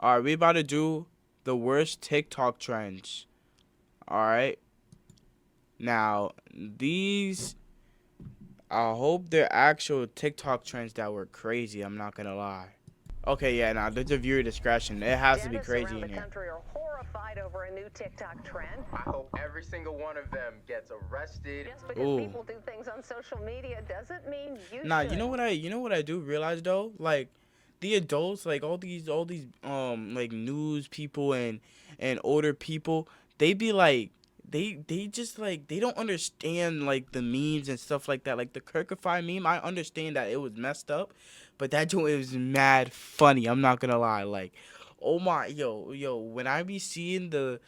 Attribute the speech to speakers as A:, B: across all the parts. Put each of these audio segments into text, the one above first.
A: Alright, we about to do the worst TikTok trends. Alright. Now, these, I hope they're actual TikTok trends that were crazy. I'm not gonna lie. Okay, yeah, now there's a viewer discretion. It has to be
B: Dentists
A: crazy
B: around
A: in
B: the
A: here.
B: country are horrified over a new TikTok trend.
C: I hope every single one of them gets arrested.
B: Just because
A: Ooh.
B: people do things on social media doesn't mean you
A: Nah,
B: should.
A: you know what I do realize though? Like the adults, like all these like news people and older people, they be like they just like they don't understand like the memes and stuff like that. Like the Kirkify meme, I understand that it was messed up, but that joint was mad funny. I'm not gonna lie. Like, oh my, yo, when I be seeing the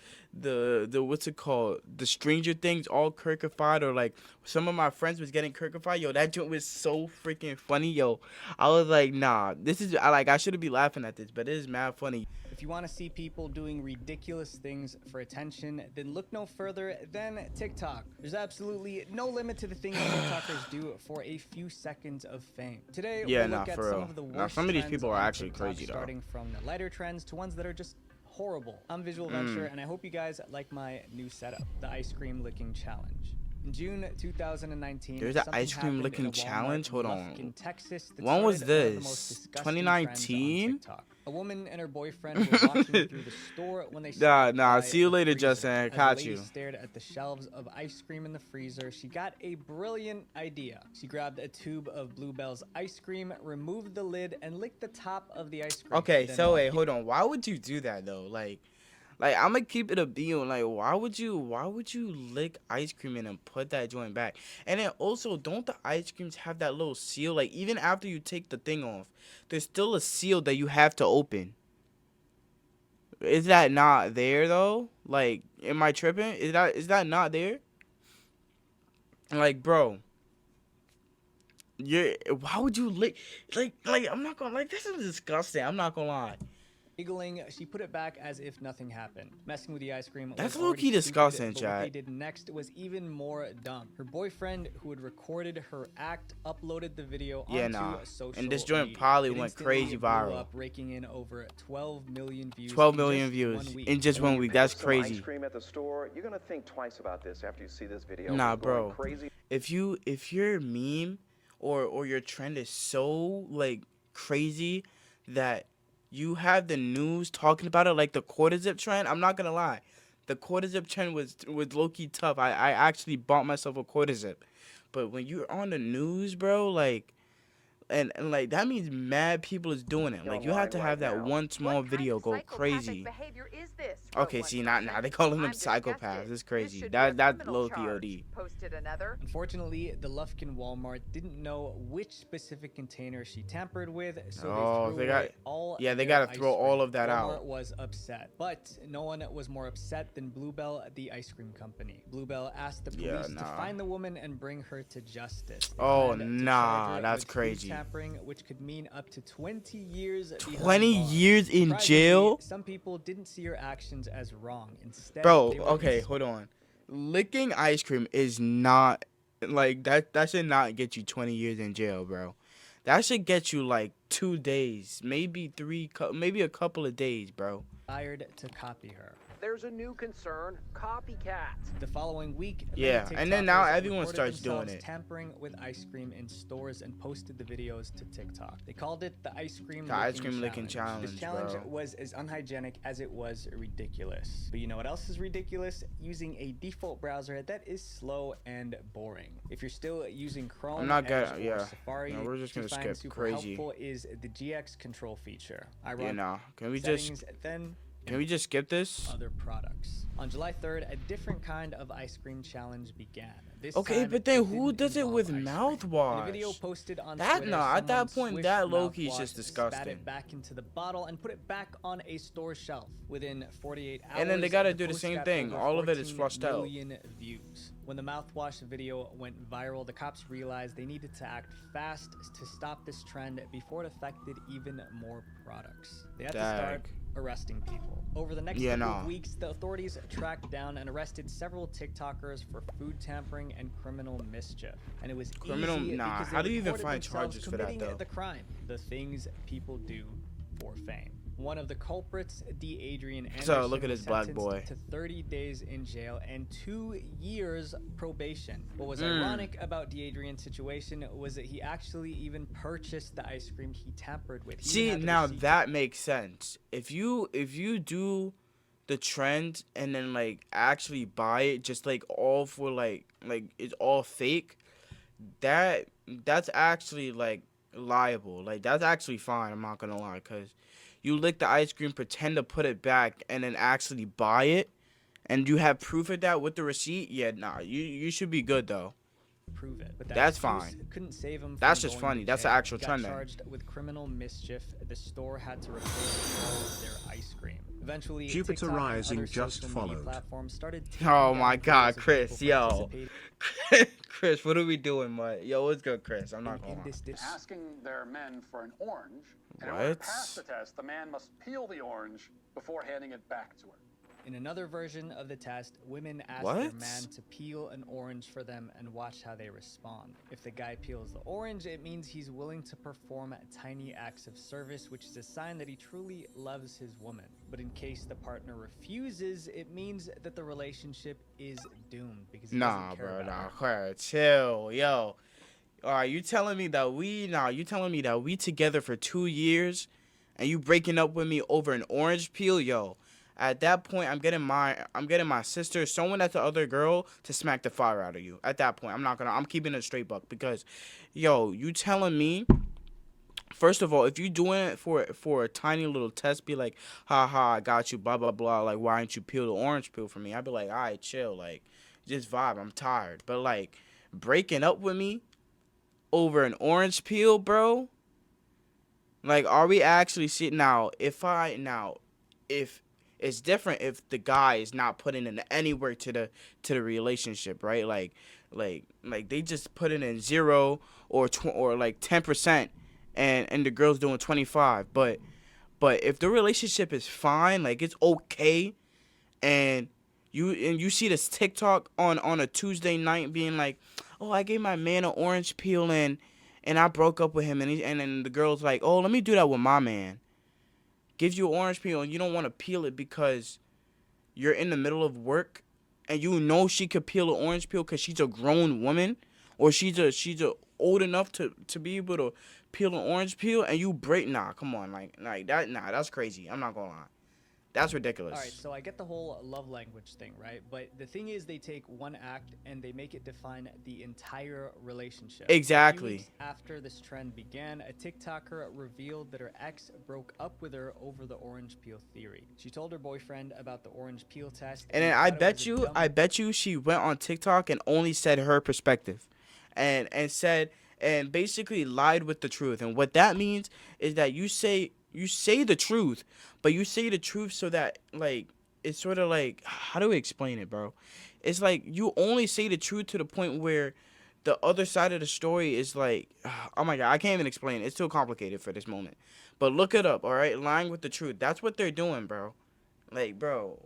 A: what's it called, the Stranger Things all Kirkified, or like some of my friends was getting Kirkified, yo, that joint was so freaking funny, yo. I was like, nah, this is I shouldn't be laughing at this, but it is mad funny.
D: If you want to see people doing ridiculous things for attention, then look no further than TikTok. There's absolutely no limit to the things TikTokers do for a few seconds of fame. Today,
A: Yeah,
D: we'll look
A: nah,
D: at
A: for
D: some
A: real.
D: of the
A: Nah,
D: worst
A: some of these
D: trends
A: people are
D: on
A: actually
D: TikTok,
A: crazy, though.
D: starting from the lighter trends to ones that are just horrible. I'm Visual Venture, and I hope you guys like my new setup, the ice cream licking challenge. In June 2019,
A: There's an
D: something
A: ice cream
D: happened
A: licking
D: in a Walmart
A: challenge?
D: in
A: Hold
D: Lufkin,
A: on.
D: Texas, that
A: When was
D: started one of the most
A: this?
D: disgusting trends on
A: 2019?
D: TikTok. A woman and her boyfriend were walking through the store when they
A: Nah,
D: stopped by
A: see you
D: the
A: later,
D: freezer.
A: Justin. I
D: As the
A: caught
D: lady
A: you.
D: stared at the shelves of ice cream in the freezer, she got a brilliant idea. She grabbed a tube of Bluebell's ice cream, removed the lid, and licked the top of the ice cream.
A: Okay,
D: Then
A: so wait,
D: walked
A: hold on. Why would you do that though? Like I'm gonna keep it a beam. Like, why would you lick ice cream in and put that joint back? And then also, don't the ice creams have that little seal? Like, even after you take the thing off, there's still a seal that you have to open. Is that not there though? Like, am I tripping? Is that not there? Like, bro, why would you lick? Like I'm not gonna, like, this is disgusting. I'm not gonna lie.
D: Giggling, she put it back as if nothing happened. Messing with the ice cream
A: That's
D: was already
A: low-key disgusting,
D: stupid, but what they
A: chat.
D: did next was even more dumb. Her boyfriend, who had recorded her act, uploaded the video onto social
A: And this joint
D: media.
A: probably
D: It
A: went
D: instantly
A: crazy
D: blew
A: viral.
D: up, raking in over 12 million views.
A: 12
D: in
A: million
D: just
A: views
D: 1 week.
A: in just 1 week. That's
E: Ice
A: crazy.
E: cream at the store, you're gonna think twice about this after you see this video.
A: Nah,
E: It's going
A: bro.
E: crazy.
A: If your meme or your trend is so like crazy that you have the news talking about it, like the quarter zip trend, I'm not gonna lie. The quarter zip trend was low-key tough. I actually bought myself a quarter zip. But when you're on the news, bro, like, and like that means mad people is doing it. Like, you have to have that one small video go crazy.
B: Behavior is this?
A: Okay, see, now they calling them psychopaths. It's crazy. That's low POD.
B: Posted another.
D: Unfortunately, the Lufkin Walmart didn't know which specific container she tampered with, so
A: Oh,
D: they
A: they
D: threw
A: got-
D: away all
A: yeah, they
D: their
A: gotta
D: ice
A: throw all
D: cream.
A: of that out.
D: Walmart was upset, but no one was more upset than Bluebell, the ice cream company. Bluebell asked the
A: Yeah,
D: police to
A: nah.
D: find the woman and bring her to justice. They
A: Oh,
D: planned to
A: nah,
D: charge her
A: that's
D: with food
A: crazy.
D: tampering, which could mean up to 20 years. behind
A: 20
D: bars.
A: years in
D: Surprisingly,
A: jail?
D: Some people didn't see her actions as wrong. Instead,
A: Bro,
D: they were
A: okay, hold on. Licking ice cream is not, like, that should not get you 20 years in jail, bro. That should get you like 2 days, maybe maybe a couple of days, bro.
D: inspired to copy her.
C: There's a new concern, copycats.
D: The following week,
A: Yeah,
D: many
A: and then now
D: TikTokers
A: everyone
D: recorded
A: starts doing
D: themselves
A: it.
D: tampering with ice cream in stores and posted the videos to TikTok. They called it the ice cream
A: licking challenge,
D: This challenge
A: bro.
D: was as unhygienic as it was ridiculous. But you know what else is ridiculous? Using a default browser that is slow and boring. If you're still using Chrome,
A: I'm not
D: Edge,
A: gonna-
D: or
A: yeah.
D: Safari,
A: No, we're just
D: what you
A: gonna
D: find
A: skip
D: super
A: crazy.
D: helpful is the GX control feature. I
A: Yeah,
D: run
A: nah. Can we
D: settings, then
A: just skip this?
D: other products. On July 3rd, a different kind of ice cream challenge began. This
A: Okay,
D: time,
A: but then
D: it
A: who
D: didn't
A: does it
D: involve
A: with
D: ice cream.
A: mouthwash?
D: In a video posted on
A: That-
D: Twitter,
A: nah, at that
D: someone
A: point,
D: swished
A: that low-key is
D: mouthwash,
A: just
D: spat
A: disgusting.
D: it back into the bottle and put it back on a store shelf. Within 48 hours,
A: And then they gotta do the
D: post
A: same
D: got
A: thing.
D: over
A: All of it is
D: 14
A: flushed out.
D: million views. When the mouthwash video went viral, the cops realized they needed to act fast to stop this trend before it affected even more products. They had to start
A: Dag.
D: arresting people. Over the next
A: Yeah,
D: couple
A: nah.
D: of weeks, the authorities tracked down and arrested several TikTokers for food tampering and criminal mischief. And it was
A: Criminal-
D: easy
A: nah,
D: because
A: how
D: they
A: do you even
D: reported
A: find
D: themselves
A: charges for that,
D: committing
A: though?
D: the crime, the things people do for fame. One of the culprits, D. Adrian Anderson,
A: So look at
D: was
A: this black
D: sentenced
A: boy.
D: to 30 days in jail and 2 years probation. What was ironic about D. Adrian's situation was that he actually even purchased the ice cream he tampered with. He even
A: See,
D: had the
A: now
D: receipt.
A: that makes sense. If you do the trend and then like actually buy it just like all for like it's all fake, that's actually like liable. Like that's actually fine, I'm not gonna lie, cuz you lick the ice cream, pretend to put it back, and then actually buy it, and you have proof of that with the receipt. Yeah, nah, you should be good though.
D: Prove it, but that
A: That's
D: excuse
A: fine.
D: couldn't save him.
A: That's
D: from
A: just
D: going
A: funny.
D: to
A: That's an
D: jail.
A: actual
D: He got
A: trend then.
D: charged with criminal mischief. The store had to replace all of their ice cream. Eventually,
F: Jupiter
D: TikTok and
F: Rising
D: other
F: just
D: social media
F: followed.
D: platforms started taking
A: Oh
D: down
A: my
D: videos
A: God,
D: of people
A: Chris, yo.
D: participating
A: Chris, what are we doing, mate? Yo, what's good, Chris? I'm not
D: in
A: gonna lie.
D: this
G: asking their men for an orange. In order to
A: What?
G: pass the test, the man must peel the orange before handing it back to her.
D: In another version of the test, women ask their
A: What?
D: man to peel an orange for them and watch how they respond. If the guy peels the orange, it means he's willing to perform tiny acts of service, which is a sign that he truly loves his woman. But in case the partner refuses, it means that the relationship is doomed because he
A: Nah,
D: doesn't care
A: bro,
D: about
A: nah,
D: her.
A: Claire, chill, yo. Alright, you telling me that we together for 2 years, and you breaking up with me over an orange peel, yo? At that point, I'm getting my sister, someone that's the other girl, to smack the fire out of you. At that point, I'm keeping it a straight buck because, yo, you telling me. First of all, if you doing it for a tiny little test, be like, ha ha, I got you, blah blah blah. Like, why didn't you peel the orange peel for me? I'd be like, all right, chill, like, just vibe. I'm tired. But like, breaking up with me over an orange peel, bro. Like, are we actually sitting now? If it's different if the guy is not putting in any work to the relationship, right? Like they just put it in 0 or like 10%, and the girl's doing 25. But if the relationship is fine, like it's okay, and you see this TikTok on a Tuesday night being like, oh, I gave my man an orange peel and I broke up with him, and then the girl's like, oh, let me do that with my man. Gives you an orange peel and you don't want to peel it because you're in the middle of work, and you know she could peel an orange peel because she's a grown woman, or she's a old enough to be able to peel an orange peel, and you break. Nah, come on, like that. Nah, that's crazy. I'm not gonna lie. That's ridiculous.
D: All right, so I get the whole love language thing, right? But the thing is, they take one act and they make it define the entire relationship.
A: Exactly.
D: A few weeks after this trend began, a TikToker revealed that her ex broke up with her over the orange peel theory. She told her boyfriend about the orange peel test,
A: And then
D: he
A: I
D: thought it
A: bet
D: was a
A: you,
D: dumb
A: I bet you, she went on TikTok and only said her perspective, and said and basically lied with the truth. And what that means is that you say the truth, but you say the truth so that like it's sort of like, how do we explain it, bro? It's like you only say the truth to the point where the other side of the story is like, oh my God, I can't even explain it. It's too complicated for this moment. But look it up, all right? Lying with the truth. That's what they're doing, bro. Like, bro,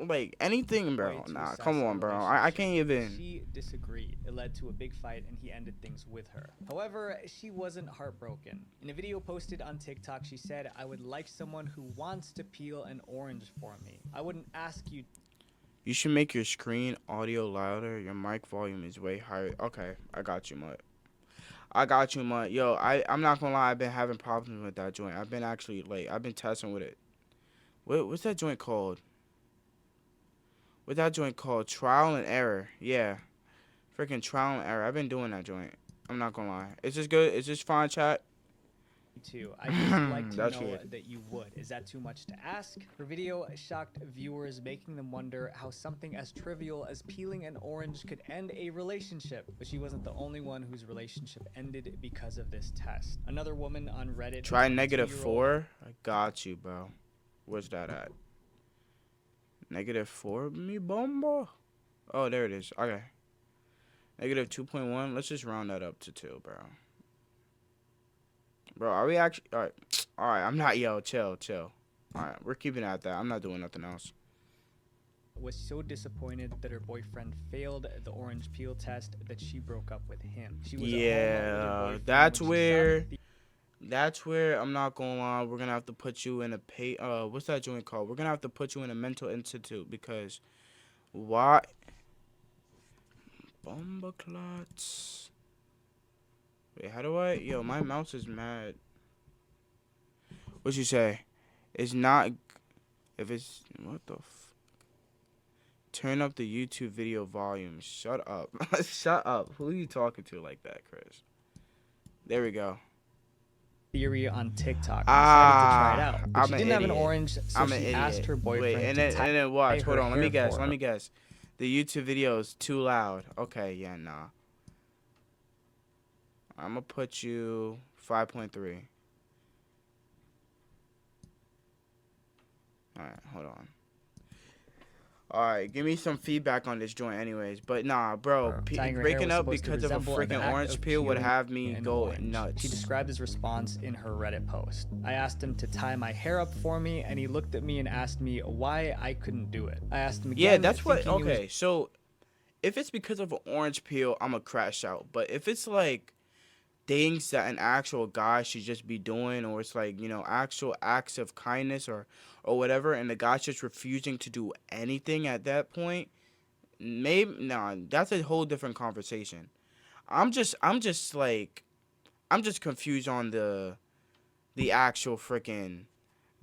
A: like anything,
D: way
A: bro.
D: to
A: Nah,
D: assess
A: come
D: a
A: on, bro. I
D: relationship.
A: can't even.
D: She disagreed. It led to a big fight and he ended things with her. However, she wasn't heartbroken. In a video posted on TikTok, she said, I would like someone who wants to peel an orange for me. I wouldn't ask you.
A: You should make your screen audio louder. Your mic volume is way higher. Okay, I got you, Mutt. Yo, I'm not gonna lie. I've been having problems with that joint. I've been actually, like, I've been testing with it. What's that joint called? What's that joint called? Trial and error. Yeah. Freaking trial and error. I've been doing that joint. I'm not gonna lie. Is this good? Is this fine, chat?
D: Too. I'd just like to
A: That's
D: know
A: good.
D: that you would. Is that too much to ask? Her video shocked viewers, making them wonder how something as trivial as peeling an orange could end a relationship. But she wasn't the only one whose relationship ended because of this test. Another woman on Reddit.
A: Try
D: a 22-year-old
A: -4. I got you, bro. Where's that at? -4, me bomba. Oh, there it is. Okay. -2.1. Let's just round that up to 2, bro. Bro, are we actually... All right, I'm not... Yo, chill. All right, we're keeping it at that. I'm not doing nothing else.
D: was so disappointed that her boyfriend failed the orange peel test that she broke up with him. She was at home with her
A: Yeah,
D: boyfriend
A: that's
D: when she saw
A: where...
D: the
A: that's where I'm not gonna lie. We're gonna have to put you in a what's that joint called? We're gonna have to put you in a mental institute because why? Bomba clots. Wait, how do I? Yo, my mouse is mad. What you say? It's not. If it's what the. Turn up the YouTube video volume. Shut up. Shut up. Who are you talking to like that, Chris? There we go.
D: Theory on TikTok and decided to try it out. But
A: I'm
D: she
A: an
D: didn't have an
A: idiot.
D: orange, so
A: I'm
D: she
A: an idiot.
D: asked her boyfriend
A: Wait, and
D: to
A: then watch.
D: tie
A: Hold
D: her
A: on. Let me
D: hair
A: guess.
D: for
A: Let
D: her.
A: me guess. The YouTube video is too loud. Okay, yeah, nah. I'm gonna put you 5.3. All right, hold on. All right, give me some feedback on this joint, anyways. But nah, bro,
D: Tying her hair
A: breaking
D: was
A: up
D: supposed to
A: because of a
D: resemble the
A: freaking
D: act
A: orange
D: of
A: peel would
D: peeling
A: have me
D: an
A: go
D: orange.
A: nuts.
D: She described his response in her Reddit post. I asked him to tie my hair up for me, and he looked at me and asked me why I couldn't do it. I asked him again.
A: Yeah, that's what.
D: thinking it was
A: Okay, so if it's because of an orange peel, I'ma crash out. But if it's like things that an actual guy should just be doing, or it's like, you know, actual acts of kindness or whatever, and the guy's just refusing to do anything at that point, maybe nah, that's a whole different conversation. I'm just confused on the actual freaking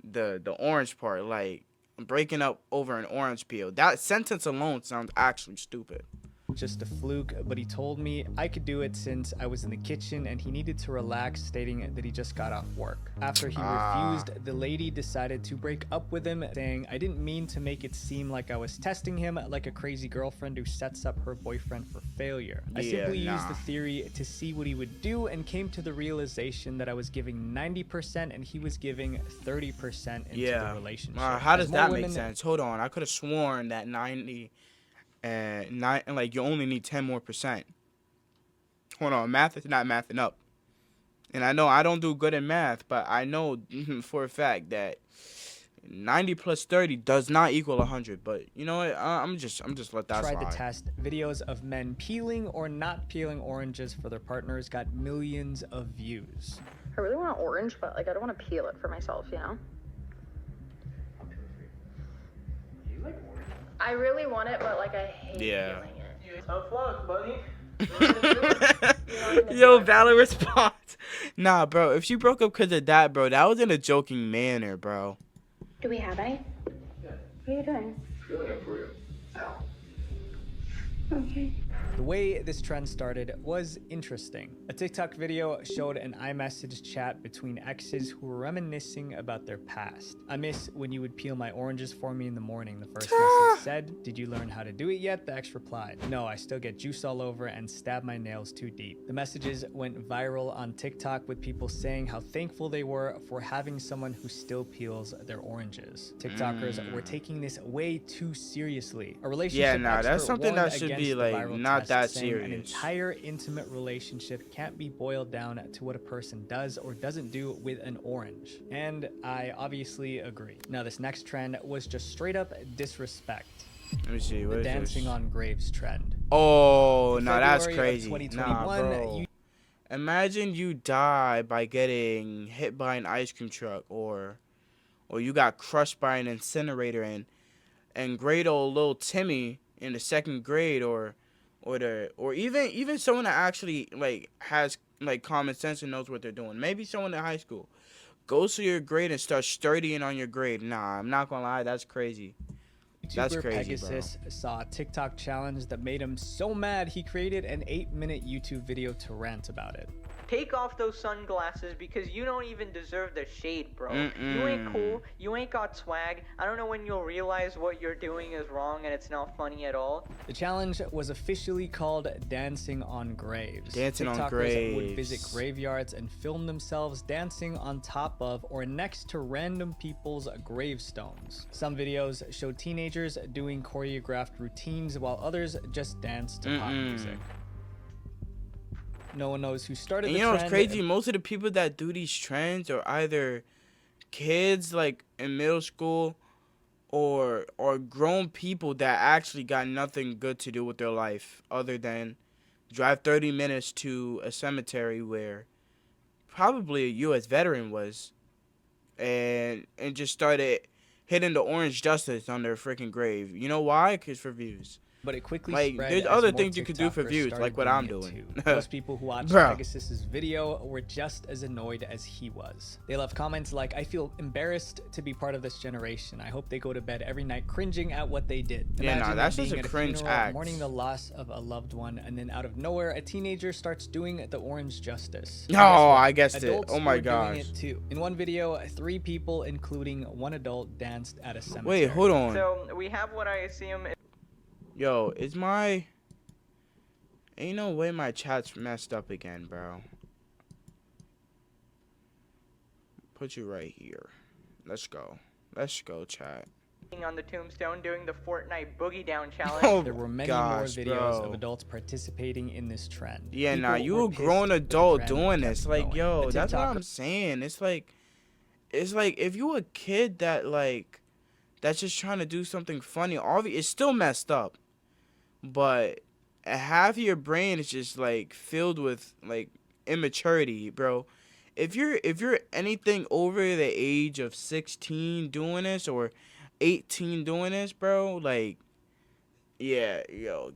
A: the orange part, like breaking up over an orange peel. That sentence alone sounds actually stupid.
D: just a fluke, but he told me I could do it since I was in the kitchen and he needed to relax, stating that he just got off work. After he refused, the lady decided to break up with him, saying, I didn't mean to make it seem like I was testing him like a crazy girlfriend who sets up her boyfriend for failure. I simply used the theory to see what he would do and came to the realization that I was giving 90% and he was giving 30% into the relationship.
A: How does
D: As
A: that
D: more
A: make
D: women-
A: sense? Hold on, I could have sworn that 90 and like you only need 10 more percent. Hold on, math is not mathing up. And I know I don't do good in math, but I know for a fact that 90 plus 30 does not equal 100. But you know what? I'm just let that
D: tried
A: slide.
D: the test. Videos of men peeling or not peeling oranges for their partners got millions of views.
F: I really want an orange, but like I don't want to peel it for myself, you know? I really want it, but like I hate peeling it.
C: Tough luck, buddy.
A: Yo, valid response. Nah, bro, if she broke up because of that, bro, that was in a joking manner, bro.
F: Do we have any? Yeah. What are you doing?
G: Feeling it for you.
F: Okay.
D: The way this trend started was interesting. A TikTok video showed an iMessage chat between exes who were reminiscing about their past. I miss when you would peel my oranges for me in the morning, the first message said. Did you learn how to do it yet? The ex replied, no, I still get juice all over and stab my nails too deep. The messages went viral on TikTok with people saying how thankful they were for having someone who still peels their oranges. TikTokers were taking this way too seriously. A relationship
A: that's
D: expert
A: something that
D: warned
A: should be
D: against the
A: like
D: viral
A: not
D: test,
A: that
D: saying an
A: serious.
D: entire intimate relationship can't be boiled down to what a person does or doesn't do with an orange. And I obviously agree. Now, this next trend was just straight up disrespect.
A: Let me see. What
D: The
A: is
D: dancing
A: this?
D: on graves trend.
A: Oh,
D: In
A: no, that's
D: February of
A: crazy.
D: 2021,
A: Nah, bro.
D: you-
A: Imagine you die by getting hit by an ice cream truck, or you got crushed by an incinerator, and great old little Timmy in the second grade, or even someone that actually like has like common sense and knows what they're doing. Maybe someone in high school goes to your grade and starts studying on your grade. Nah, I'm not gonna lie, that's crazy. That's
D: YouTuber
A: crazy,
D: Pegasus saw a TikTok challenge that made him so mad he created an 8-minute YouTube video to rant about it.
H: Take off those sunglasses because you don't even deserve the shade, bro. You ain't cool. You ain't got swag. I don't know when you'll realize what you're doing is wrong and it's not funny at all.
D: The challenge was officially called Dancing on Graves.
A: Dancing on
D: TikTokers would
A: graves.
D: visit graveyards and film themselves dancing on top of or next to random people's gravestones. Some videos showed teenagers doing choreographed routines while others just danced to pop music. No one knows who started
A: And
D: the
A: you know what's
D: trend.
A: crazy? Most of the people that do these trends are either kids like in middle school or grown people that actually got nothing good to do with their life other than drive 30 minutes to a cemetery where probably a U.S. veteran was, and just started hitting the orange justice on their freaking grave. You know why? 'Cause for views.
D: But it quickly
A: Like,
D: spread
A: there's
D: as
A: other
D: more
A: things you could do for
D: TikTokers
A: views,
D: started
A: like what I'm
D: it
A: doing.
D: too. Most people who watched
A: Bro.
D: Pegasus's video were just as annoyed as he was. They left comments like, "I feel embarrassed to be part of this generation. I hope they go to bed every night cringing at what they did."
A: Yeah, nah,
D: Imagine
A: that's
D: being
A: just a
D: at
A: cringe
D: funeral,
A: act.
D: mourning the loss of a loved one, and then out of nowhere, a teenager starts doing the orange justice.
A: Oh,
D: And guess what?
A: I guessed it.
D: Adults
A: Oh my
D: were doing
A: gosh.
D: it too. In one video, 3 people, including one adult, danced at a cemetery.
A: Wait, hold on.
H: So we have what I assume.
A: Yo, is my... Ain't no way my chat's messed up again, bro. Put you right here. Let's go. Let's go, chat.
H: On the tombstone doing the Fortnite boogie down challenge.
A: Oh
D: There were many
A: gosh,
D: more videos
A: bro.
D: of adults participating in this trend.
A: Yeah,
D: People
A: nah, you
D: were
A: a
D: pissed,
A: grown
D: but the
A: adult
D: trend
A: doing
D: kept
A: this. Like,
D: going.
A: yo,
D: The
A: that's what
D: TikToker
A: I'm saying. It's like if you a kid that's just trying to do something funny, obviously it's still messed up. But half of your brain is just like filled with like immaturity, bro. If you're anything over the age of 16 doing this or 18 doing this, bro, like, yeah, yo,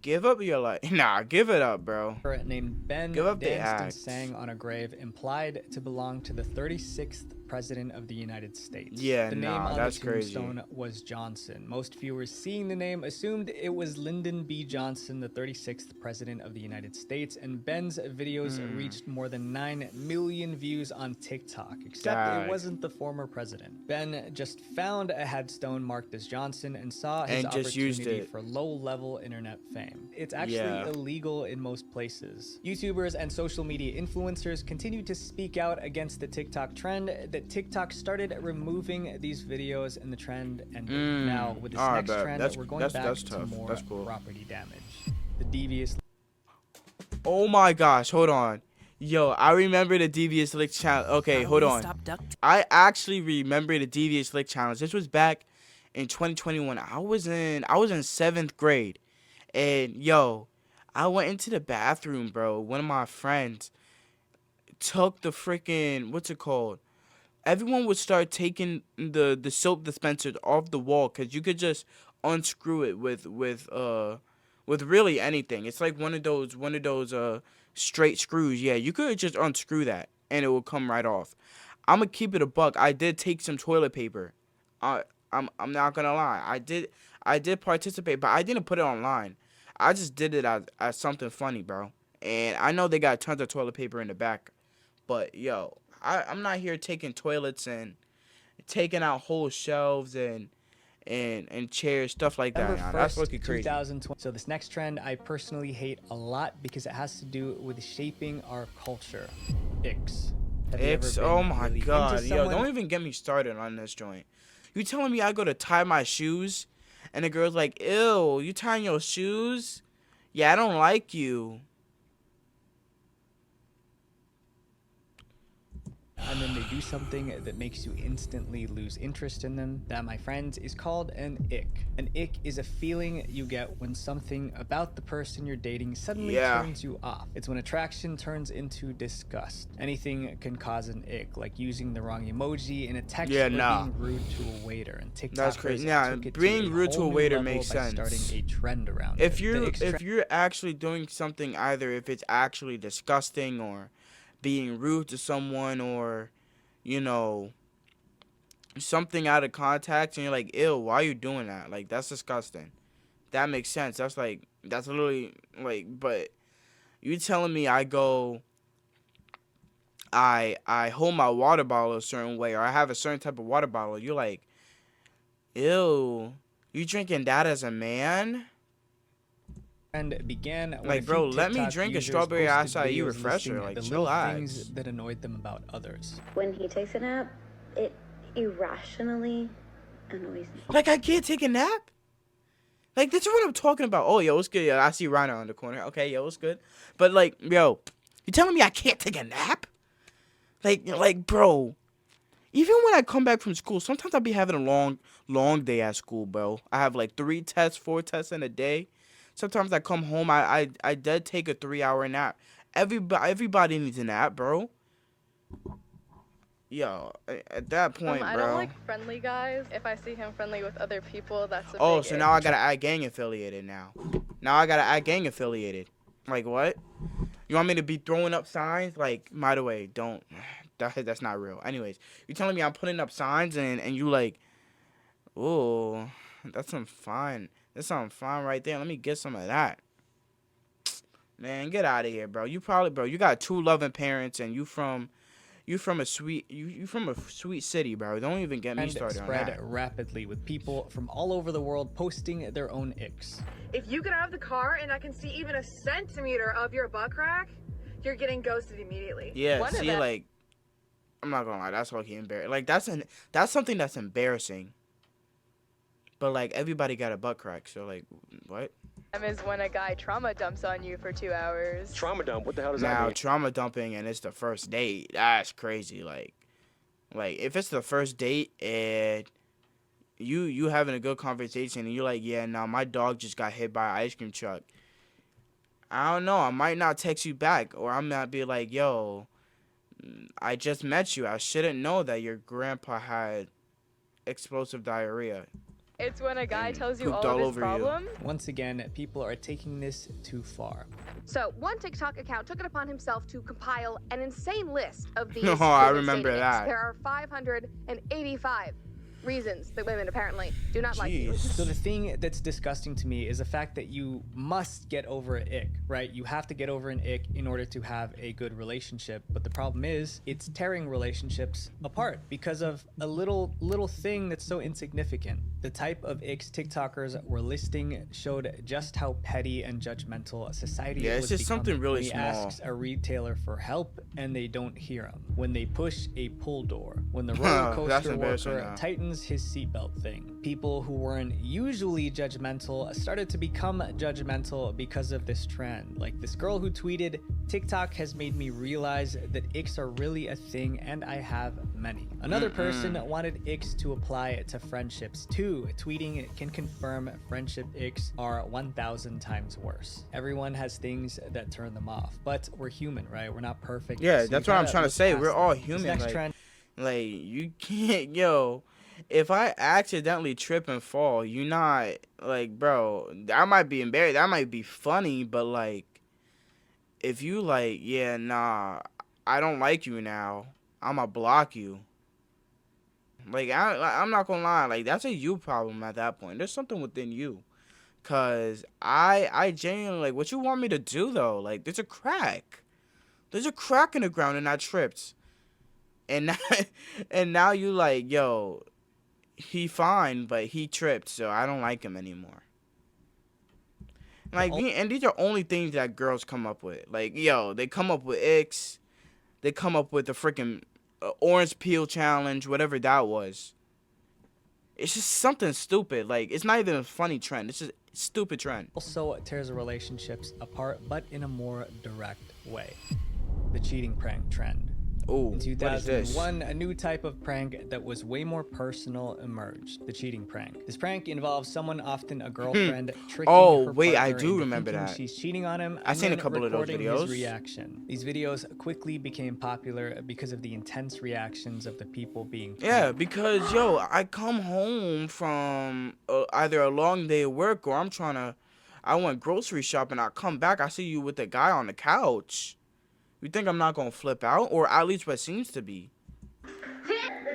A: give up your life. Nah, give it up, bro.
D: Named Ben
A: Give up the
D: danced and
A: act.
D: sang on a grave implied to belong to the 36th president of the United States.
A: Yeah,
D: the name
A: nah,
D: on
A: that's
D: the
A: crazy.
D: tombstone was Johnson. Most viewers seeing the name assumed it was Lyndon B. Johnson, the 36th president of the United States, and Ben's videos reached more than 9 million views on TikTok, except
A: Dag.
D: it wasn't the former president. Ben just found a headstone marked as Johnson and saw his
A: And just used
D: opportunity
A: it.
D: for low-level internet fame. It's actually
A: Yeah.
D: illegal in most places. YouTubers and social media influencers continue to speak out against the TikTok trend that TikTok started removing these videos and the trend ended. Now, with this
A: Alright,
D: next
A: bet.
D: trend,
A: That's-
D: we're going
A: that's-
D: back
A: that's
D: to
A: tough.
D: more
A: That's cool.
D: property damage. The devious
A: Oh my gosh, hold on. Yo, I remember the Devious Lick challenge. Okay, hold on. I actually remember the Devious Lick challenge. This was back in 2021. I was in 7th grade. And yo, I went into the bathroom, bro. One of my friends took the freaking, what's it called? Everyone would start taking the soap dispenser off the wall cuz you could just unscrew it with really anything. It's like one of those straight screws. Yeah, you could just unscrew that and it will come right off. I'm gonna keep it a buck. I did take some toilet paper. I'm not gonna lie. I did participate, but I didn't put it online. I just did it as something funny, bro. And I know they got tons of toilet paper in the back, but yo, I'm not here taking toilets and taking out whole shelves and chairs, stuff like that.
D: November
A: Nah, that's
D: 1st,
A: looking crazy.
D: 2020. So this next trend I personally hate a lot because it has to do with shaping our culture. Icks. Have you ever
A: It's
D: been
A: oh my
D: really
A: god,
D: into
A: yo,
D: someone?
A: don't even get me started on this joint. You telling me I go to tie my shoes, and the girl's like, "Ew, you tying your shoes? Yeah, I don't like you."
D: And then they do something that makes you instantly lose interest in them. That, my friends, is called an ick. An ick is a feeling you get when something about the person you're dating suddenly
A: Yeah.
D: turns you off. It's when attraction turns into disgust. Anything can cause an ick, like using the wrong emoji in a text
A: Yeah,
D: or
A: nah.
D: being rude to a waiter. And TikTokers
A: That's crazy. Nah,
D: took it
A: being
D: to
A: rude to
D: whole
A: a
D: new
A: waiter
D: level
A: makes
D: by
A: sense.
D: starting a trend around
A: If
D: it. The
A: you're
D: icks
A: if you're actually doing something, either if it's actually disgusting or being rude to someone or, you know, something out of context, and you're like, "Ew, why are you doing that?" Like, that's disgusting. That makes sense. That's literally like, but you telling me I hold my water bottle a certain way, or I have a certain type of water bottle, you're like, "Ew, you drinking that as a man?"
D: trend began when
A: Like,
D: a
A: bro,
D: few
A: let me
D: TikTok
A: drink a
D: users
A: strawberry
D: posted
A: acai
D: videos
A: refresher,
D: listing
A: like,
D: the little
A: chillax.
D: things that annoyed them about others.
I: When he takes a nap, it irrationally annoys me.
A: Like, I can't take a nap? Like, that's what I'm talking about. Oh, yo, what's good? Yo, I see Rhino in the corner. Okay, yo, what's good? But, like, yo, you telling me I can't take a nap? Like, bro, even when I come back from school, sometimes I'll be having a long day at school, bro. I have, like, 3 tests, 4 tests in a day. Sometimes I come home, I did take a 3-hour nap. Everybody needs a nap, bro. Yo, at that point,
J: I
A: bro.
J: don't like friendly guys. If I see him friendly with other people, that's a
A: Oh,
J: big
A: so
J: ick.
A: now I gotta add gang affiliated now. Now I gotta add gang affiliated. Like what? You want me to be throwing up signs? Like, by the way, don't. That's not real. Anyways, you telling me I'm putting up signs and you like, ooh, that's some fun. That's something fun right there. Let me get some of that. Man, get out of here, bro. You probably, bro, you got 2 loving parents and you from a sweet city, bro. Don't even get me
D: And
A: started on
D: spread
A: that.
D: rapidly with people from all over the world posting their own icks.
K: If you get out of the car and I can see even a centimeter of your butt crack, you're getting ghosted immediately.
A: Yeah, see, like, I'm not gonna lie, that's fucking embarrassing. Like, that's something that's embarrassing. But like, everybody got a butt crack, so like, what?
J: Is when a guy trauma dumps on you for 2 hours.
E: Trauma dump? What the hell does that
A: Now,
E: mean?
A: trauma dumping and it's the first date. That's crazy. Like if it's the first date and you having a good conversation and you're like, yeah, now my dog just got hit by an ice cream truck. I don't know. I might not text you back, or I might be like, yo, I just met you. I shouldn't know that your grandpa had explosive diarrhea.
J: It's when a guy tells you
A: pooped
J: all
A: all
J: of his
A: over you.
J: problems.
D: Once again, people are taking this too far.
L: So, one TikTok account took it upon himself to compile an insane list of these.
A: Oh, I remember that.
L: There are 585 reasons that women apparently do not like you.
D: So the thing that's disgusting to me is the fact that you must get over an ick, right? You have to get over an ick in order to have a good relationship. But the problem is, it's tearing relationships apart because of a little thing that's so insignificant. The type of icks TikTokers were listing showed just how petty and judgmental a society
A: Yeah, it's
D: was
A: just something
D: becoming.
A: really
D: When he
A: small.
D: asks a retailer for help and they don't hear him. When they push a pull door. When the roller
A: That's
D: coaster
A: embarrassing
D: worker
A: now.
D: tightens his seatbelt thing. People who weren't usually judgmental started to become judgmental because of this trend. Like this girl who tweeted, TikTok has made me realize that icks are really a thing and I have many. Another person wanted icks to apply to friendships too. Tweeting can confirm friendship icks are 1,000 times worse. Everyone has things that turn them off, but we're human, right? We're not perfect.
A: Yeah,
D: So
A: that's
D: you
A: what I'm
D: gotta
A: trying to
D: look
A: say.
D: past
A: We're all
D: that. This
A: human.
D: next
A: Like,
D: trend
A: like you can't, yo. If I accidentally trip and fall, you not like, bro. I might be embarrassed. That might be funny, but like, if you like, yeah, nah, I don't like you now. I'ma block you. Like I'm not gonna lie. Like that's a you problem at that point. There's something within you. Cause I genuinely like what you want me to do though. Like there's a crack. There's a crack in the ground and I tripped. And now, and now you like, yo, he fine, but he tripped, so I don't like him anymore. Like, and these are only things that girls come up with. Like, yo, they come up with icks. They come up with the freaking orange peel challenge, whatever that was. It's just something stupid. Like, it's not even a funny trend. It's just a stupid trend.
D: also tears relationships apart, but in a more direct way. The cheating prank trend.
A: Ooh,
D: In
A: what is this?
D: 2001, a new type of prank that was way more personal emerged, the cheating prank. This prank involves someone, often a girlfriend, tricking
A: Oh,
D: her
A: wait, I
D: partner
A: do
D: into
A: remember
D: thinking
A: that.
D: she's cheating on him.
A: I
D: and
A: seen a
D: then
A: couple of those
D: recording
A: videos.
D: his reaction. These videos quickly became popular because of the intense reactions of the people being
A: Yeah, because, yo, I come home from either a long day of work or I went grocery shopping. I come back, I see you with a guy on the couch. You think I'm not going to flip out? Or at least what seems to be.
C: It's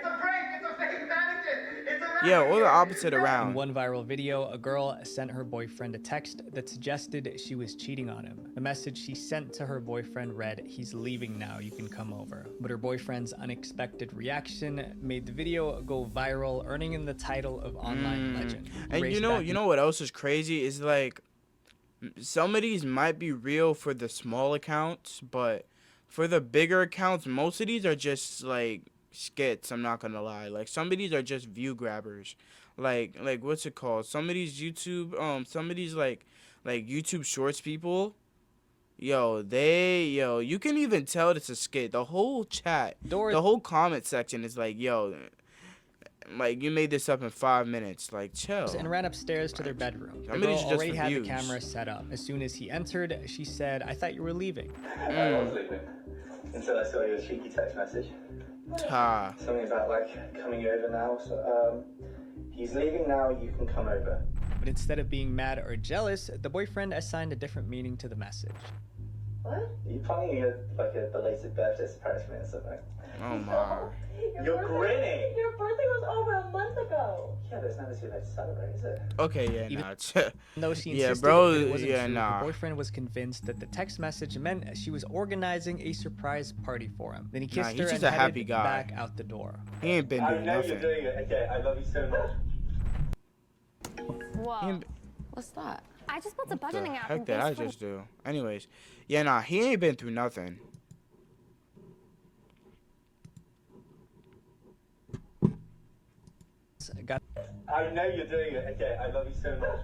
C: a prank! It's a fake mannequin! It's a
A: Yeah, or the opposite
D: In
A: around.
D: one viral video, a girl sent her boyfriend a text that suggested she was cheating on him. The message she sent to her boyfriend read, "He's leaving now, you can come over." But her boyfriend's unexpected reaction made the video go viral, earning him the title of online legend. He
A: And
D: raced
A: you
D: back
A: know what else is crazy? Is like, some of these might be real for the small accounts, but for the bigger accounts, most of these are just like skits. I'm not gonna lie. Like some of these are just view grabbers. Like what's it called? Some of these YouTube some of these like YouTube Shorts people. Yo, you can even tell it's a skit. The whole chat, the whole comment section is like, yo, like you made this up in 5 minutes. Like chill.
D: and ran upstairs to their bedroom. The
A: Some of
D: girl
A: these are just
D: already
A: for
D: had the
A: views.
D: camera set up. As soon as he entered, she said, "I thought you were leaving."
G: I was leaving.
C: until I saw your cheeky text message.
A: Ta.
C: Something about like coming over now. So he's leaving now. You can come over.
D: But instead of being mad or jealous, the boyfriend assigned a different meaning to the message.
C: What? Are you planning like a belated birthday surprise for me or something?
A: Oh my.
C: You're grinning.
I: Your birthday was over a month ago.
C: Yeah, but it's never too late to celebrate, is it?
A: Okay, yeah, nah.
D: Even though she
A: Yeah,
D: insisted
A: bro,
D: that it wasn't
A: yeah,
D: true,
A: nah.
D: her boyfriend was convinced that the text message meant she was organizing a surprise party for him. Then he kissed
A: he's
D: her
A: just
D: and
A: a
D: headed
A: happy guy.
D: back out the door.
A: He ain't been
C: I
A: doing
C: know
A: nothing.
C: you're doing it. Okay, I love you so much.
L: Whoa. What's that? I just built a
A: What the
L: budgeting app.
A: heck did I just do? Anyways, yeah, nah, he ain't been through nothing.
D: Got
C: I know you're doing it. Okay, I love you so much.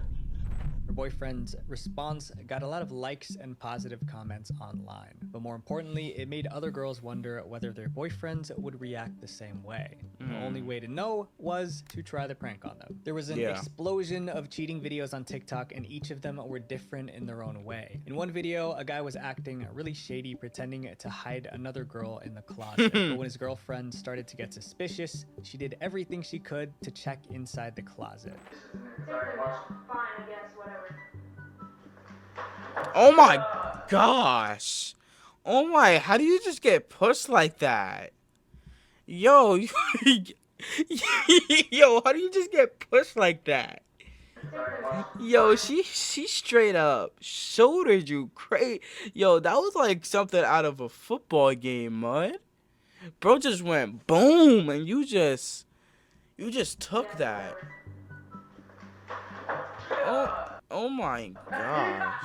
D: her boyfriend's response got a lot of likes and positive comments online. But more importantly, it made other girls wonder whether their boyfriends would react the same way. The only way to know was to try the prank on them. There was an explosion of cheating videos on TikTok, and each of them were different in their own way. In one video, a guy was acting really shady, pretending to hide another girl in the closet. But when his girlfriend started to get suspicious, she did everything she could to check inside the closet.
I: Fine, I guess, whatever.
A: Oh my gosh. Oh my, how do you just get pushed like that? Yo, yo, how do you just get pushed like that? Yo, she straight up shouldered you crazy. Yo, that was like something out of a football game, man. Bro just went boom, and you just took that. Oh my gosh.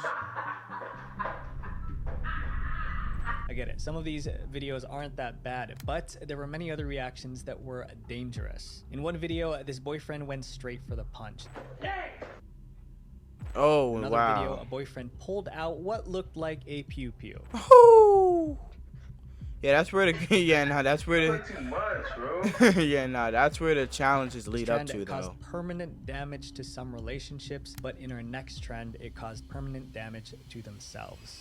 D: I get it. Some of these videos aren't that bad, but there were many other reactions that were dangerous. In one video, this boyfriend went straight for the punch.
A: Oh,
D: Another
A: wow.
D: video, a boyfriend pulled out what looked like a pew-pew.
A: Oh. Yeah, that's where the yeah, nah, that's where the
C: Too much, bro.
A: yeah, nah, that's where the challenges lead up
D: Trend
A: to
D: caused
A: though.
D: permanent damage to some relationships, but in our next trend, it caused permanent damage to themselves.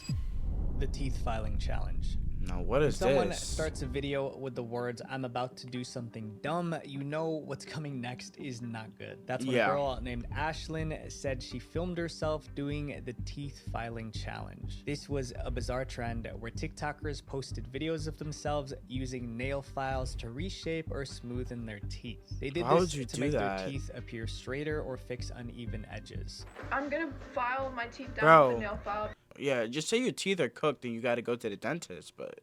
D: The teeth filing challenge.
A: Now what is
D: Someone
A: this?
D: starts a video with the words, "I'm about to do something dumb," you know what's coming next is not good. That's when a girl named Ashlyn said she filmed herself doing the teeth filing challenge. This was a bizarre trend where TikTokers posted videos of themselves using nail files to reshape or smoothen their teeth. They did
A: Why would
D: this
A: you
D: to
A: do
D: make
A: that?
D: their teeth appear straighter or fix uneven edges.
J: I'm gonna file my teeth down
A: Bro.
J: with a nail file
A: Yeah, just say your teeth are cooked and you got to go to the dentist, but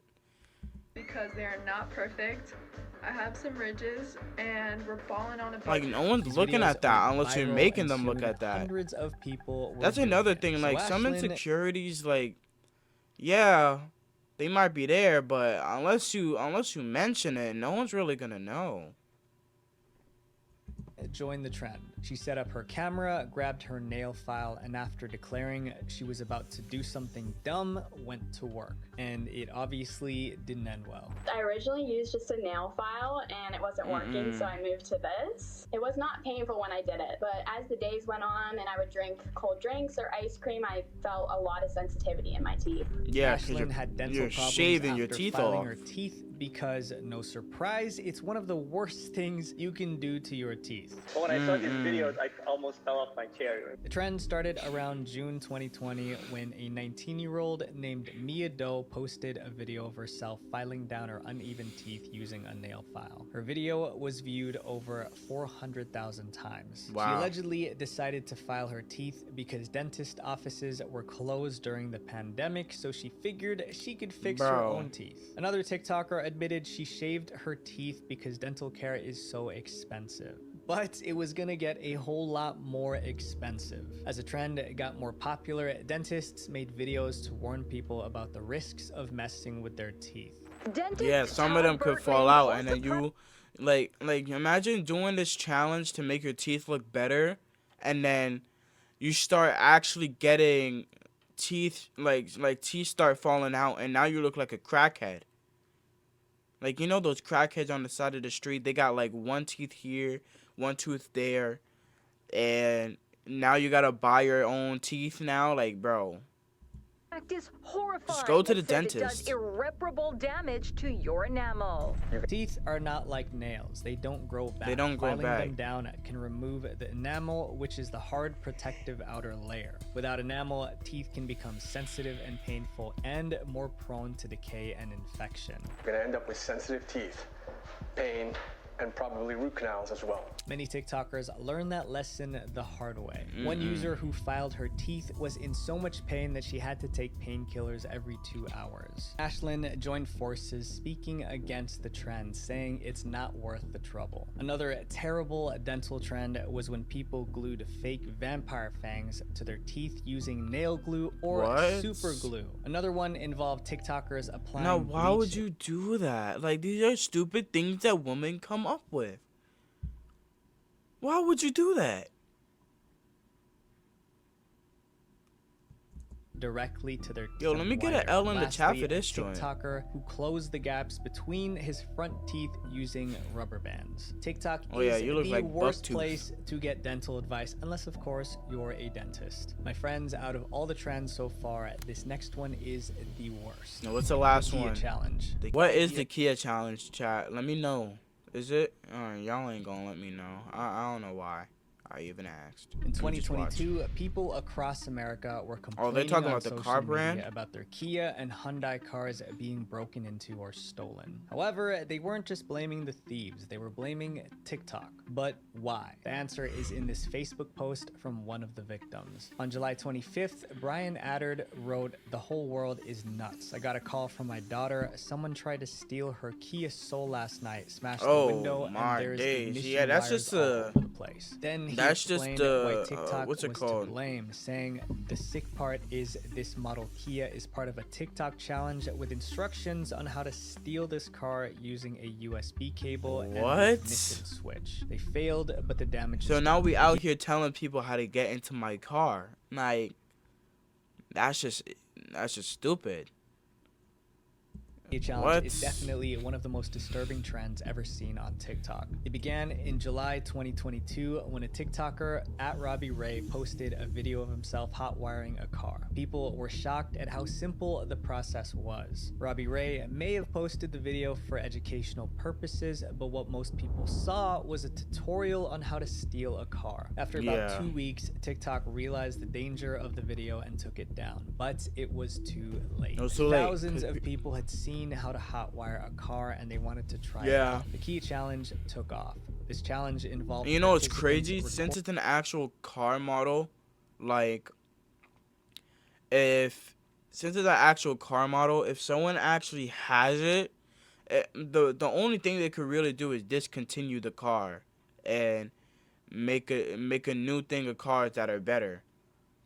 J: because they are not perfect. I have some ridges, and we're balling on a budget.
A: like no one's
D: These
A: looking
D: videos
A: at that
D: went
A: unless you're
D: viral
A: making
D: and
A: them look
D: soon
A: at that.
D: Hundreds of people were
A: That's
D: doing
A: another
D: it.
A: thing.
D: So
A: Like some
D: Ashlyn
A: insecurities, like yeah, they might be there, but unless you mention it, no one's really gonna know.
D: joined the trend. She set up her camera, grabbed her nail file, and after declaring she was about to do something dumb, went to work. And it obviously didn't end well.
F: I originally used just a nail file and it wasn't working, so I moved to this. It was not painful when I did it, but as the days went on and I would drink cold drinks or ice cream, I felt a lot of sensitivity in my teeth.
A: Yeah, 'cause
D: Ashlyn had dental
A: you're
D: problems
A: shaving your
D: after
A: teeth
D: filing
A: off.
D: her teeth because, no surprise, it's one of the worst things you can do to your teeth.
C: But when I saw these videos, I almost fell off my chair.
D: The trend started around June 2020 when a 19-year-old named Mia Doe posted a video of herself filing down her uneven teeth using a nail file. Her video was viewed over 400,000 times. She
A: Wow.
D: allegedly decided to file her teeth because dentist offices were closed during the pandemic, so she figured she could fix her
A: Bro.
D: own teeth. Another TikToker admitted she shaved her teeth because dental care is so expensive. But it was gonna get a whole lot more expensive. As the trend got more popular, dentists made videos to warn people about the risks of messing with their teeth.
A: Yeah, some of them could fall out, and then you, like imagine doing this challenge to make your teeth look better, and then you start actually getting teeth, like teeth start falling out, and now you look like a crackhead. Like, you know those crackheads on the side of the street, they got like one teeth here, one tooth there, and now you gotta buy your own teeth now, like, bro.
B: Is horrifying.
A: Just go to the
B: It says it
A: dentist.
B: does irreparable damage to your enamel.
D: Teeth are not like nails. They don't grow back.
A: They don't grow
D: Filing
A: back.
D: them down can remove the enamel, which is the hard protective outer layer. Without enamel, teeth can become sensitive and painful and more prone to decay and infection.
G: You're gonna end up with sensitive teeth, pain, and probably root canals as well.
D: Many TikTokers learned that lesson the hard way. One user who filed her teeth was in so much pain that she had to take painkillers every 2 hours. Ashlyn joined forces, speaking against the trend, saying it's not worth the trouble. Another terrible dental trend was when people glued fake vampire fangs to their teeth using nail glue or super glue. Another one involved TikTokers applying
A: Now, why would
D: bleach.
A: you do that? Like, these are stupid things that women come up with. Why would you do that?
D: Directly to their
A: Yo, let me get an L in the chat for this joint.
D: TikToker who closed the gaps between his front teeth using rubber bands. TikTok
A: yeah,
D: is
A: you look
D: the
A: like
D: worst
A: Bucktooth.
D: place to get dental advice, unless of course you're a dentist. My friends, out of all the trends so far, this next one is the worst.
A: Now, what's the last
D: Kia
A: one?
D: challenge.
A: What is the Kia challenge, chat? Let me know. Is it? Y'all ain't gonna let me know. I don't know why I even asked.
D: In
A: Let me just watch.
D: 2022, people across America were complaining
A: they're talking
D: on
A: about the
D: social
A: car
D: media
A: brand?
D: about their Kia and Hyundai cars being broken into or stolen. However, they weren't just blaming the thieves, they were blaming TikTok. But why? The answer is in this Facebook post from one of the victims. On July 25th, Brian Addard wrote, "The whole world is nuts. I got a call from my daughter. Someone tried to steal her Kia Soul last night, smashed the window, and
A: my
D: there's
A: days.
D: ignition
A: Yeah, that's
D: wires
A: just
D: all over the place." Then he
A: that's just
D: explained
A: the,
D: why TikTok
A: what's it
D: was
A: called?
D: to blame, saying the sick part is this model Kia is part of a TikTok challenge with instructions on how to steal this car using a USB cable and
A: What?
D: an ignition switch. They failed, but the damage
A: So
D: is
A: now
D: done.
A: we out here telling people how to get into my car. Like, that's just stupid.
D: The challenge is definitely one of the most disturbing trends ever seen on TikTok. It began in July 2022 when a TikToker at Robbie Ray posted a video of himself hot wiring a car. People were shocked at how simple the process was. Robbie Ray may have posted the video for educational purposes, but what most people saw was a tutorial on how to steal a car. After about 2 weeks, TikTok realized the danger of the video and took it down, but it was too late.
A: It was too late.
D: Thousands of people had seen how to hotwire a car and they wanted to try it
A: Yeah.
D: out. The Kia challenge took off. This challenge involved
A: You know what's
D: participants
A: crazy? Since it's an actual car model, like, if someone actually has it, the only thing they could really do is discontinue the car and make a new thing of cars that are better.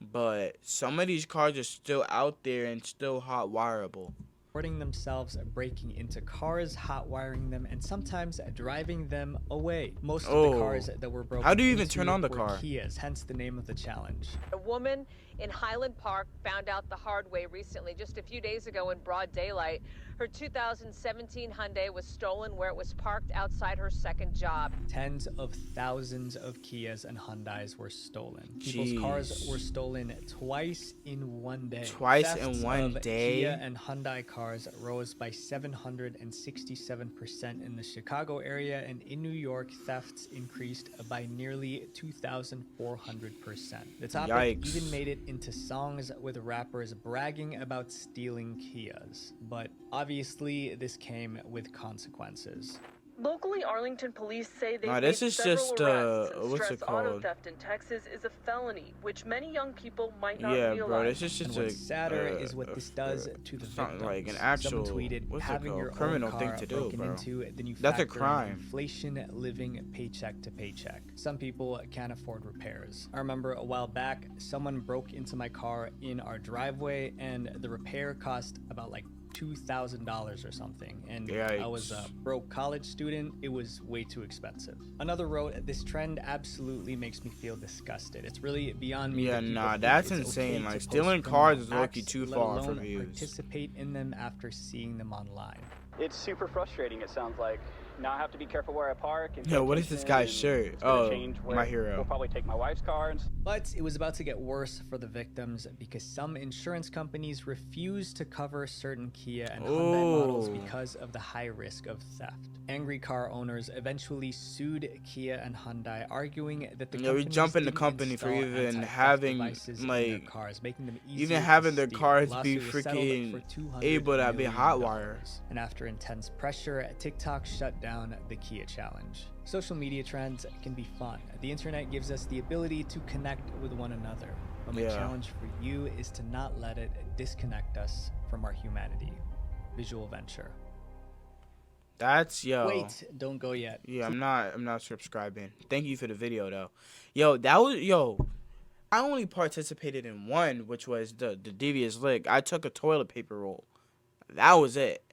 A: But some of these cars are still out there and still hot wireable.
D: recording themselves breaking into cars, hot wiring them, and sometimes driving them away. Most of the cars that were broken
A: How do you even
D: into
A: turn on the
D: were
A: car?
D: Kias, hence the name of the challenge.
B: A woman in Highland Park found out the hard way recently, just a few days ago in broad daylight. Her 2017 Hyundai was stolen where it was parked outside her second job.
D: Tens of thousands of Kias and Hyundais were stolen. People's cars were stolen twice in one day.
A: Twice
D: Thefts
A: in one
D: of
A: day?
D: Kia and Hyundai cars rose by 767% in the Chicago area, and in New York, thefts increased by nearly 2,400%. The topic
A: Yikes.
D: even made it into songs with rappers bragging about stealing Kias. But obviously, this came with consequences.
M: Locally, Arlington police say they
A: Nah,
M: made
A: this is
M: several
A: just,
M: arrests and
A: what's it
M: stress auto
A: called?
M: theft in Texas is a felony, which many young people might not
A: Yeah,
M: realize.
A: bro, this is
D: And
A: just
D: what's sadder is what this does to the
A: something
D: victims.
A: like an actual,
D: Someone tweeted,
A: what's it
D: having
A: called?
D: your
A: Criminal
D: own
A: thing
D: car
A: to do,
D: broken
A: bro.
D: into, then you
A: That's a
D: factor in
A: crime.
D: inflation, living paycheck to paycheck. Some people can't afford repairs. I remember a while back, someone broke into my car in our driveway, and the repair cost about like $2,000 or something, and I was a broke college student. It was way too expensive. Another wrote, "This trend absolutely makes me feel disgusted. It's really beyond me."
A: Yeah,
D: that people
A: nah,
D: think
A: that's
D: it's
A: insane.
D: okay
A: Like,
D: to
A: stealing
D: post
A: cars is
D: criminal
A: low-key
D: acts,
A: too
D: let
A: far for
D: alone
A: views.
D: participate in them after seeing them online.
N: It's super frustrating, it sounds like. Now I have to be careful where I park. And
A: Yo, what is this guy's shirt?
N: It's gonna
A: Oh,
N: change where
A: my hero.
N: We'll probably take my wife's car.
D: But it was about to get worse for the victims because some insurance companies refused to cover certain Kia and Hyundai models because of the high risk of theft. Angry car owners eventually sued Kia and Hyundai, arguing that the
A: we jump in the company for even having like
D: cars, making them
A: even having their cars be freaking able to be hot wire.
D: And after intense pressure, TikTok shut down the Kia challenge. Social media trends can be fun. The internet gives us the ability to connect with one another. But my challenge for you is to not let it disconnect us from our humanity. Visual venture.
A: That's
D: Wait, don't go yet.
A: Yeah, I'm not subscribing. Thank you for the video though. Yo, I only participated in one, which was the devious lick. I took a toilet paper roll. That was it.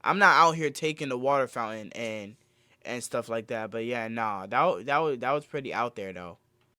A: I'm not out here taking the water fountain and stuff like that. But yeah, nah, that was pretty out there though.